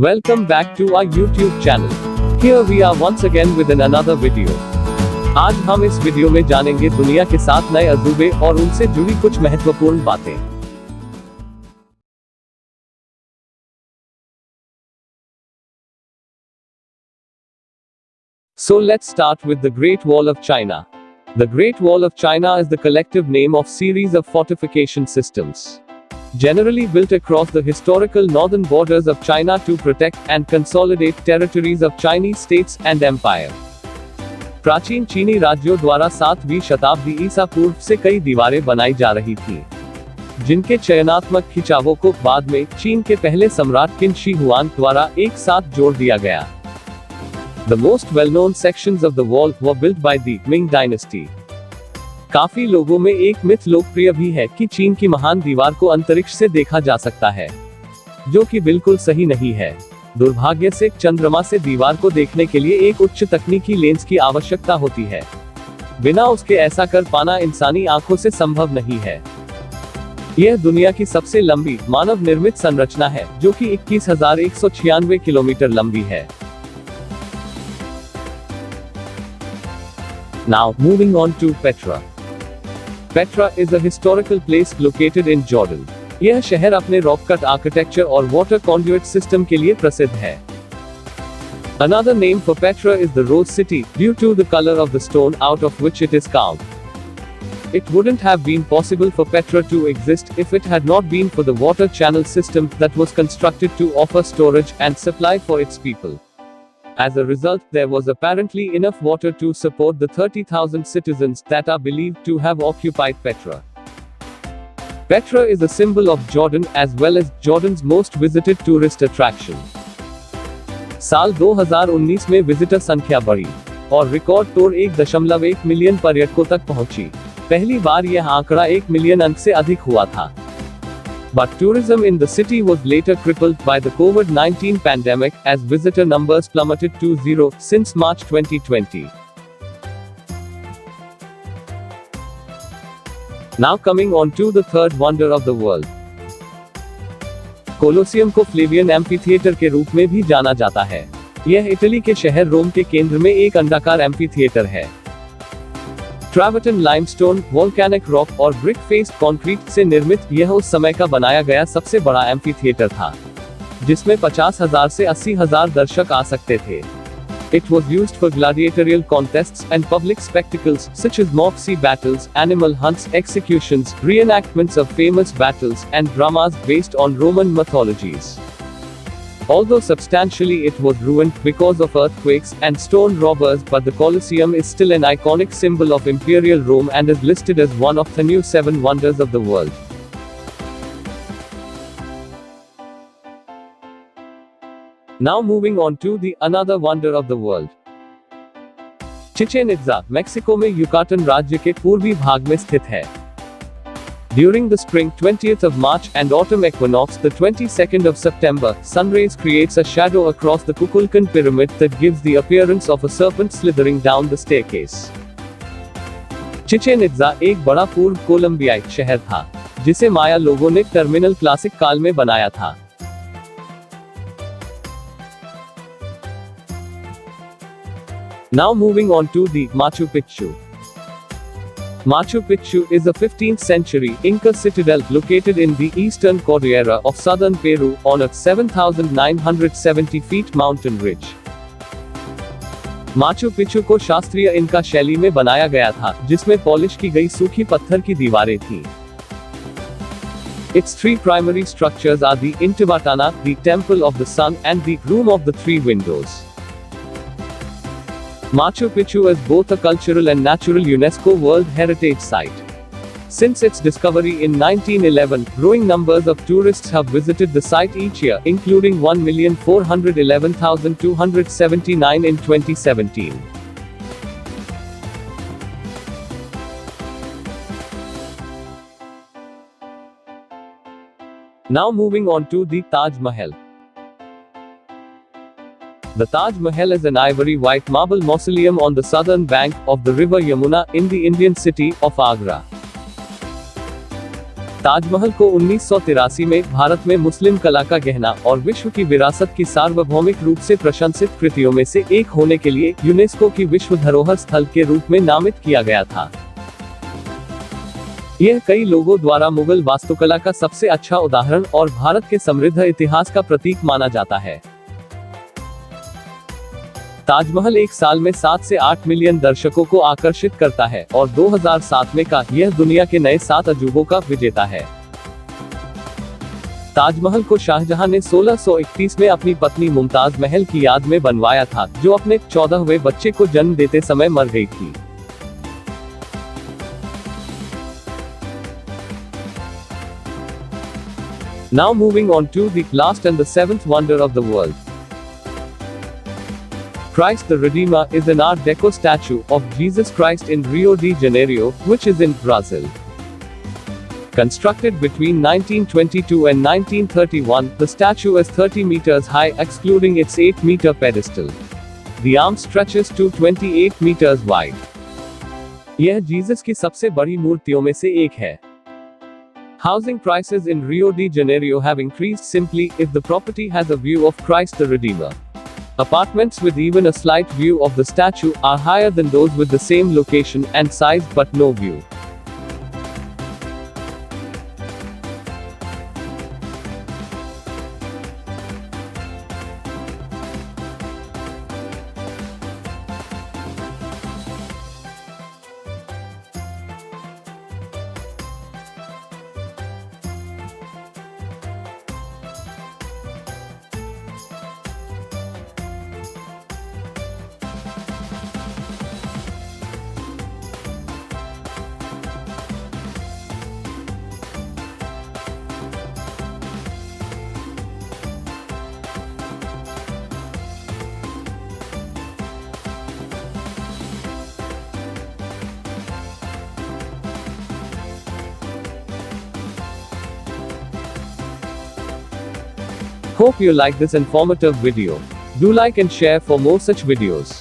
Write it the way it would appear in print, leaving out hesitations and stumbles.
Welcome back to our YouTube channel. Here we are once again with another video. आज हम इस video में जानेंगे दुनिया के 7 नए अजूबे और उनसे जुड़ी कुछ महत्वपूर्ण बातें। So let's start with the Great Wall of China. The Great Wall of China is the collective name of series of fortification systems, generally built across the historical northern borders of China to protect and consolidate territories of Chinese states and empire. प्राचीन चीनी राज्यों द्वारा 7वीं शताब्दी ईसा पूर्व से कई दीवारें बनाई जा रही थीं, जिनके चयनात्मक खिंचावों को बाद में चीन के पहले सम्राट किन शी हुआन द्वारा एक साथ जोड़ दिया गया। The most well-known sections of the wall were built by the Ming dynasty. काफी लोगों में एक मिथ लोकप्रिय भी है कि चीन की महान दीवार को अंतरिक्ष से देखा जा सकता है, जो कि बिल्कुल सही नहीं है। दुर्भाग्य से चंद्रमा से दीवार को देखने के लिए एक उच्च तकनीकी लेंस की आवश्यकता होती है। बिना उसके ऐसा कर पाना इंसानी आंखों से संभव नहीं है। यह दुनिया की सबसे लंबी मानव निर्मित संरचना है, जो कि 21,196 किलोमीटर लंबी है। Now, moving on to Petra. Petra is a historical place located in Jordan. यह शहर अपने रॉक कट आर्किटेक्चर और वाटर कॉन्ड्यूइट सिस्टम के लिए प्रसिद्ध है। Another name for Petra is the Rose City, due to the color of the stone out of which it is carved. It wouldn't have been possible for Petra to exist if it had not been for the water channel system that was constructed to offer storage and supply for its people. As a result, there was apparently enough water to support the 30,000 citizens that are believed to have occupied Petra. Petra is a symbol of Jordan as well as Jordan's most visited tourist attraction. साल 2019 में visitor संख्या बढ़ी और record तोड़ 1.1 million पर्यटकों तक पहुंची। पहली बार यह आंकड़ा 1 मिलियन अंक से अधिक हुआ था। But tourism in the city was later crippled by the COVID-19 pandemic, as visitor numbers plummeted to zero since March 2020. Now coming on to the third wonder of the world. Colosseum को Flavian amphitheatre के रूप में भी जाना जाता है। यह Italy के शहर रोम के केंद्र में एक अंडाकार एम्फीथिएटर है। ट्रैवर्टन लाइमस्टोन, वोल्केनिक रॉक और ब्रिक फेस्ड कंक्रीट से निर्मित यह उस समय का बनाया गया सबसे बड़ा एम्फीथिएटर था, जिसमें 50,000 से 80,000 दर्शक आ सकते थे। It was used for gladiatorial contests and public spectacles such as mock sea battles, animal hunts, executions, reenactments of famous battles, and dramas based on Roman mythologies. Although substantially it was ruined because of earthquakes and stone robbers, but the Colosseum is still an iconic symbol of Imperial Rome and is listed as one of the new 7 wonders of the world. Now moving on to the another wonder of the world. Chichen इत्जा, Mexico में Yucatan राज्य के पूर्वी भाग में स्थित है। During the spring 20th of March and autumn equinox, the 22nd of September, sunrays creates a shadow across the Kukulkan pyramid that gives the appearance of a serpent slithering down the staircase. Chichen इत्जा एक बड़ा पूर्व कोलंबियाई शहर था, जिसे माया लोगों ने terminal classic काल में बनाया था। Now moving on to the Machu Picchu. Machu Picchu is a 15th century Inca citadel located in the eastern Cordillera of southern Peru on a 7,970 feet mountain ridge. Machu Picchu को शास्त्रीय इनका शैली में बनाया गया था, जिसमें पॉलिश की गई सूखी पत्थर की दीवारें थीं। Its 3 primary structures are the Intihuatana, the Temple of the Sun, and the Room of the 3 Windows. Machu Picchu is both a cultural and natural UNESCO World Heritage Site. Since its discovery in 1911, growing numbers of tourists have visited the site each year, including 1,411,279 in 2017. Now moving on to the Taj Mahal. The Taj Mahal is an ivory white marble mausoleum on the southern bank of the river Yamuna in the Indian city of Agra. Taj Mahal को 1983 में भारत में मुस्लिम कला का गहना और विश्व की विरासत की सार्वभौमिक रूप से प्रशंसित कृतियों में से एक होने के लिए यूनेस्को की विश्व धरोहर स्थल के रूप में नामित किया गया था। यह कई लोगों द्वारा मुगल वास्तुकला का सबसे अच्छा उदाहरण और भारत के समृद्ध इतिहास का प्रतीक माना जाता है। ताजमहल एक साल में 7 से 8 मिलियन दर्शकों को आकर्षित करता है और 2007 में का यह दुनिया के नए 7 अजूबों का विजेता है। ताजमहल को शाहजहां ने 1631 में अपनी पत्नी मुमताज महल की याद में बनवाया था, जो अपने 14वें बच्चे को जन्म देते समय मर गई थी। Now moving on to the last and the seventh wonder of the world. Christ the Redeemer is an Art Deco statue of Jesus Christ in Rio de Janeiro, which is in Brazil. Constructed between 1922 and 1931, the statue is 30 meters high, excluding its 8-meter pedestal. The arm stretches to 28 meters wide. यह Jesus की सबसे बड़ी मूर्तियों में से एक है। Housing prices in Rio de Janeiro have increased simply if the property has a view of Christ the Redeemer. Apartments with even a slight view of the statue are higher than those with the same location and size but no view. Hope you like this informative video. Do like and share for more such videos.